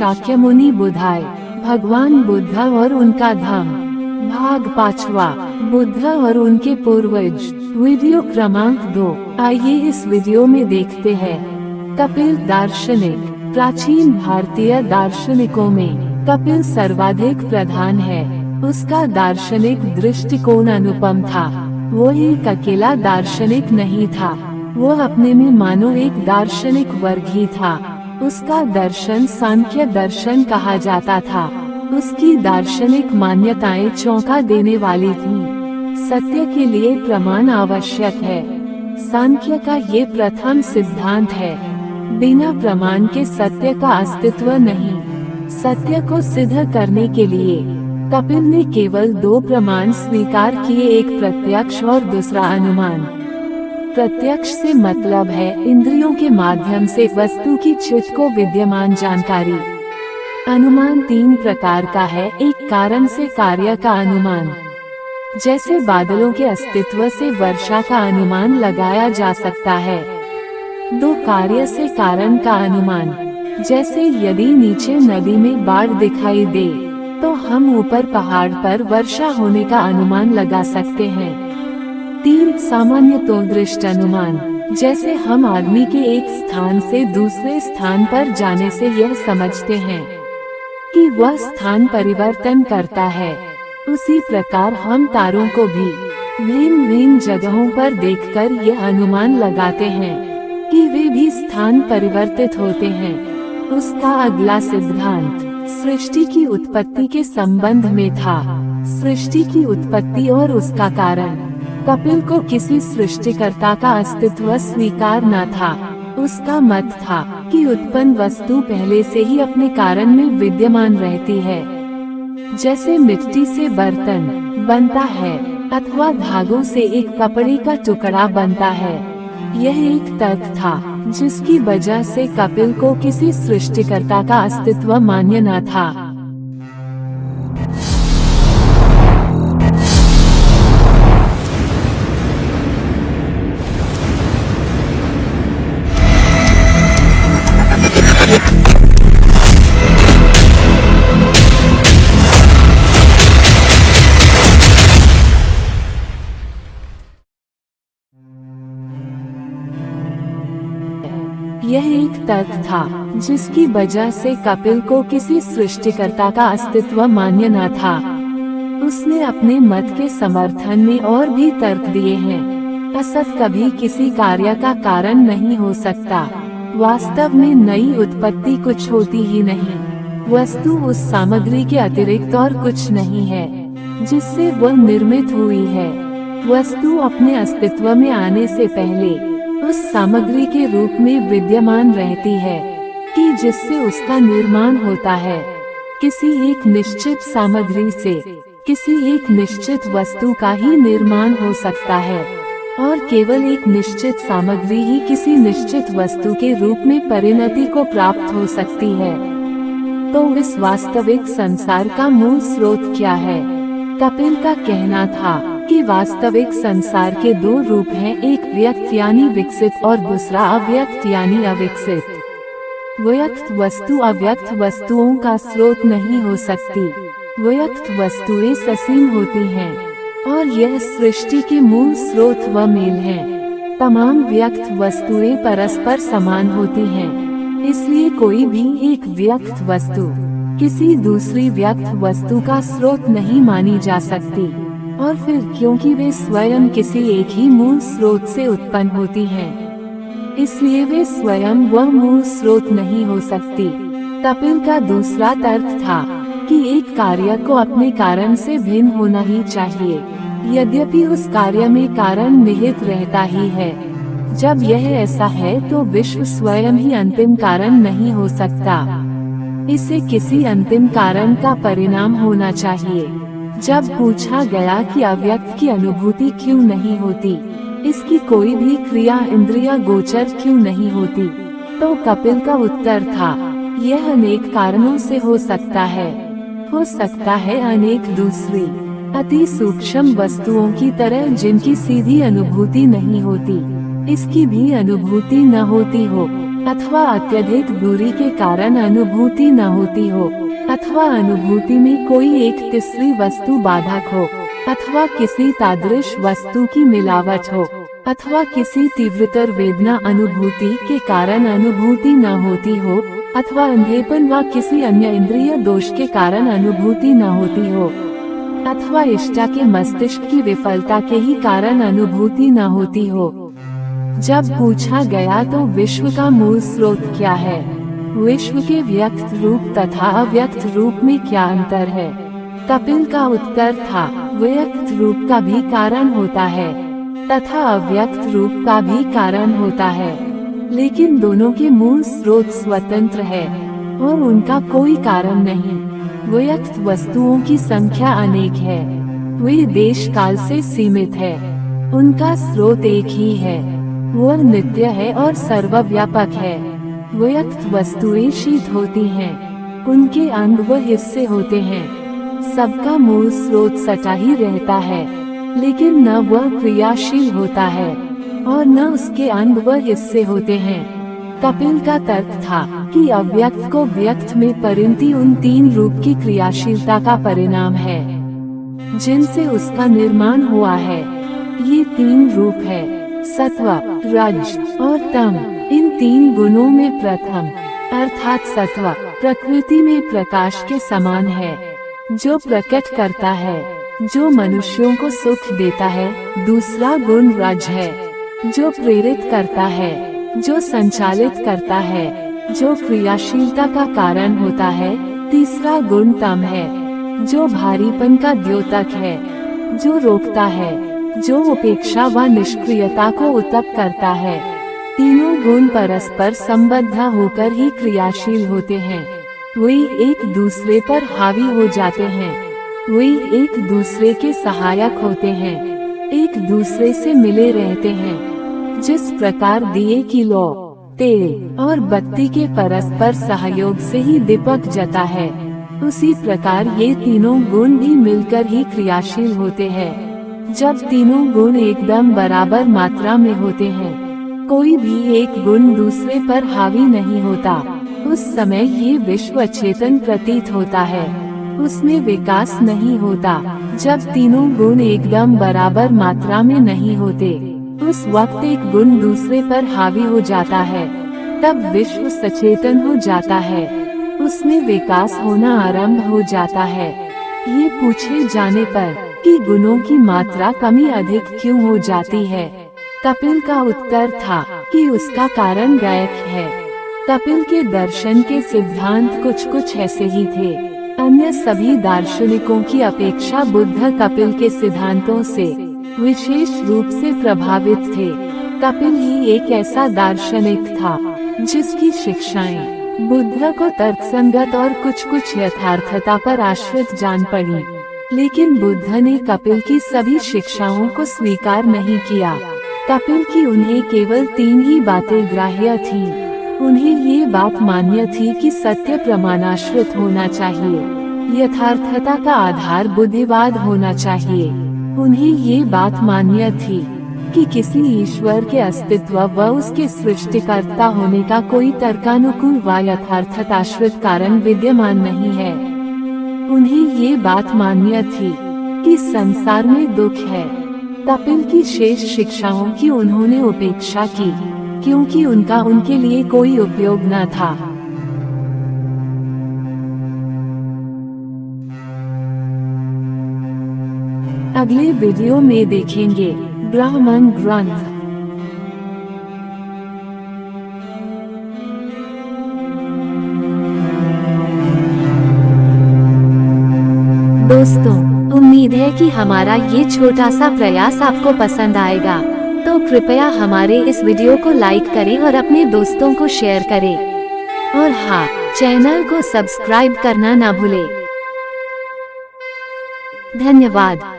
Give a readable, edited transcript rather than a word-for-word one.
शाक्यमुनि बुधाय, भगवान बुद्ध और उनका धाम। भाग 5वां, बुद्ध और उनके पूर्वज। वीडियो क्रमांक 2। आइए इस वीडियो में देखते हैं। कपिल दार्शनिक। प्राचीन भारतीय दार्शनिकों में कपिल सर्वाधिक प्रधान है। उसका दार्शनिक दृष्टिकोण अनुपम था। वो एक अकेला दार्शनिक नहीं था, वो अपने में मानो एक दार्शनिक वर्ग ही था। उसका दर्शन सांख्य दर्शन कहा जाता था। उसकी दार्शनिक मान्यताएं चौंका देने वाली थीं। सत्य के लिए प्रमाण आवश्यक है। सांख्य का ये प्रथम सिद्धांत है, बिना प्रमाण के सत्य का अस्तित्व नहीं। सत्य को सिद्ध करने के लिए कपिल ने केवल 2 प्रमाण स्वीकार किए, एक प्रत्यक्ष और दूसरा अनुमान। प्रत्यक्ष से मतलब है इंद्रियों के माध्यम से वस्तु की चित्त को विद्यमान जानकारी। अनुमान 3 प्रकार का है। एक कारण से कार्य का अनुमान, जैसे बादलों के अस्तित्व से वर्षा का अनुमान लगाया जा सकता है। 2 कार्य से कारण का अनुमान, जैसे यदि नीचे नदी में बाढ़ दिखाई दे तो हम ऊपर पहाड़ पर वर्षा होने का अनुमान लगा सकते हैं। 3 सामान्य तो दृष्ट अनुमान, जैसे हम आदमी के एक स्थान से दूसरे स्थान पर जाने से यह समझते हैं कि वह स्थान परिवर्तन करता है। उसी प्रकार हम तारों को भी भिन्न भिन्न जगहों पर देखकर यह अनुमान लगाते हैं कि वे भी स्थान परिवर्तित होते हैं। उसका अगला सिद्धांत सृष्टि की उत्पत्ति के संबंध में था। सृष्टि की उत्पत्ति और उसका कारण। कपिल को किसी सृष्टिकर्ता का अस्तित्व स्वीकार न था। उसका मत था कि उत्पन्न वस्तु पहले से ही अपने कारण में विद्यमान रहती है। जैसे मिट्टी से बर्तन बनता है अथवा धागों से एक कपड़े का टुकड़ा बनता है। यह एक तर्क था जिसकी वजह से कपिल को किसी सृष्टिकर्ता का अस्तित्व मान्य न था। यह एक तर्क था जिसकी वजह से कपिल को किसी सृष्टिकर्ता का अस्तित्व मान्य न था। उसने अपने मत के समर्थन में और भी तर्क दिए हैं। असत कभी किसी कार्य का कारण नहीं हो सकता। वास्तव में नई उत्पत्ति कुछ होती ही नहीं। वस्तु उस सामग्री के अतिरिक्त और कुछ नहीं है जिससे वह निर्मित हुई है। वस्तु अपने अस्तित्व में आने से पहले उस सामग्री के रूप में विद्यमान रहती है कि जिससे उसका निर्माण होता है। किसी एक निश्चित सामग्री से किसी एक निश्चित वस्तु का ही निर्माण हो सकता है और केवल एक निश्चित सामग्री ही किसी निश्चित वस्तु के रूप में परिणति को प्राप्त हो सकती है। तो इस वास्तविक संसार का मूल स्रोत क्या है? कपिल का कहना था कि वास्तविक संसार के 2 रूप हैं, एक व्यक्त यानी विकसित और दूसरा अव्यक्त यानी अविकसित। व्यक्त वस्तु अव्यक्त वस्तुओं का स्रोत नहीं हो सकती। व्यक्त वस्तुएं ससीम होती हैं और यह सृष्टि के मूल स्रोत व मेल हैं। तमाम व्यक्त वस्तुएं परस्पर समान होती हैं, इसलिए कोई भी एक व्यक्त वस्तु किसी दूसरी व्यक्त वस्तु का स्रोत नहीं मानी जा सकती। और फिर क्योंकि वे स्वयं किसी एक ही मूल स्रोत से उत्पन्न होती हैं, इसलिए वे स्वयं वह मूल स्रोत नहीं हो सकती। कपिल का दूसरा तर्क था कि एक कार्य को अपने कारण से भिन्न होना ही चाहिए, यद्यपि उस कार्य में कारण निहित रहता ही है। जब यह ऐसा है तो विश्व स्वयं ही अंतिम कारण नहीं हो सकता, इसे किसी अंतिम कारण का परिणाम होना चाहिए। जब पूछा गया कि अव्यक्त की अनुभूति क्यों नहीं होती, इसकी कोई भी क्रिया इंद्रिय गोचर क्यों नहीं होती, तो कपिल का उत्तर था, यह अनेक कारणों से हो सकता है। हो सकता है अनेक दूसरी अति सूक्ष्म वस्तुओं की तरह जिनकी सीधी अनुभूति नहीं होती। इसकी भी अनुभूति न होती हो, अथवा अत्यधिक दूरी के कारण अनुभूति न होती हो, अथवा अनुभूति में कोई एक तीसरी वस्तु बाधक हो, अथवा किसी तादृश वस्तु की मिलावट हो, अथवा किसी तीव्रतर वेदना अनुभूति के कारण अनुभूति न होती हो, अथवा अंधेपन व किसी अन्य इंद्रिय दोष के कारण अनुभूति न होती हो, अथवा इष्टा के मस्तिष्क की विफलता के ही कारण अनुभूति न होती हो। जब पूछा गया तो विश्व का मूल स्रोत क्या है, विश्व के व्यक्त रूप तथा अव्यक्त रूप में क्या अंतर है, कपिल का उत्तर था, व्यक्त रूप का भी कारण होता है तथा अव्यक्त रूप का भी कारण होता है, लेकिन दोनों के मूल स्रोत स्वतंत्र है और उनका कोई कारण नहीं। व्यक्त वस्तुओं की संख्या अनेक है, वे देश काल से सीमित है, उनका स्रोत एक ही है, वह नित्य है और सर्वव्यापक है। व्यक्त वस्तुएं शीत होती हैं, उनके अंग व हिस्से होते हैं, सबका मूल स्रोत सटा ही रहता है, लेकिन न वह क्रियाशील होता है और न उसके अंग व हिस्से होते हैं। कपिल का तर्क था कि अव्यक्त को व्यक्त में परिणति उन तीन रूप की क्रियाशीलता का परिणाम है जिनसे उसका निर्माण हुआ है। ये तीन रूप है, सत्व, रज और तम। इन तीन गुणों में प्रथम अर्थात सत्व प्रकृति में प्रकाश के समान है, जो प्रकट करता है, जो मनुष्यों को सुख देता है। दूसरा गुण रज है, जो प्रेरित करता है, जो संचालित करता है, जो क्रियाशीलता का कारण होता है। तीसरा गुण तम है, जो भारीपन का द्योतक है, जो रोकता है, जो उपेक्षा व निष्क्रियता को उत्तप करता है। तीनों गुण परस्पर संबद्ध होकर ही क्रियाशील होते हैं, वे एक दूसरे पर हावी हो जाते हैं, वे एक दूसरे के सहायक होते हैं, एक दूसरे से मिले रहते हैं। जिस प्रकार दिए की लौ, तेल और बत्ती के परस्पर सहयोग से ही दीपक जलता है, उसी प्रकार ये तीनों गुण भी मिलकर ही क्रियाशील होते हैं। जब तीनों गुण एकदम बराबर मात्रा में होते हैं, कोई भी एक गुण दूसरे पर हावी नहीं होता, उस समय ये विश्व चेतन प्रतीत होता है, उसमें विकास नहीं होता। जब तीनों गुण एकदम बराबर मात्रा में नहीं होते, उस वक्त एक गुण दूसरे पर हावी हो जाता है, तब विश्व सचेतन हो जाता है, उसमें विकास होना आरंभ हो जाता है। ये पूछे जाने पर कि गुणों की मात्रा कमी अधिक क्यों हो जाती है, कपिल का उत्तर था कि उसका कारण गायक है। कपिल के दर्शन के सिद्धांत कुछ ऐसे ही थे। अन्य सभी दार्शनिकों की अपेक्षा बुद्ध कपिल के सिद्धांतों से विशेष रूप से प्रभावित थे। कपिल ही एक ऐसा दार्शनिक था जिसकी शिक्षाएं बुद्ध को तर्कसंगत और कुछ यथार्थता पर आश्रित जान पड़ी, लेकिन बुद्ध ने कपिल की सभी शिक्षाओं को स्वीकार नहीं किया। कपिल की उन्हें केवल तीन ही बातें ग्राह्य थीं। उन्हें ये बात मान्य थी कि सत्य प्रमाणाश्रित होना चाहिए, यथार्थता का आधार बुद्धिवाद होना चाहिए। उन्हें ये बात मान्य थी कि किसी ईश्वर के अस्तित्व व उसके सृष्टिकर्ता होने का कोई तर्कानुकूल व यथार्थताश्रित कारण विद्यमान नहीं है। उन्हें ये बात मान्य थी कि संसार में दुख है। कपिल की शेष शिक्षाओं की उन्होंने उपेक्षा की, क्योंकि उनका उनके लिए कोई उपयोग न था। अगले वीडियो में देखेंगे ब्राह्मण ग्रंथ। दोस्तों, उम्मीद है कि हमारा ये छोटा सा प्रयास आपको पसंद आएगा, तो कृपया हमारे इस वीडियो को लाइक करें और अपने दोस्तों को शेयर करें। और हाँ, चैनल को सब्सक्राइब करना ना भूलें। धन्यवाद।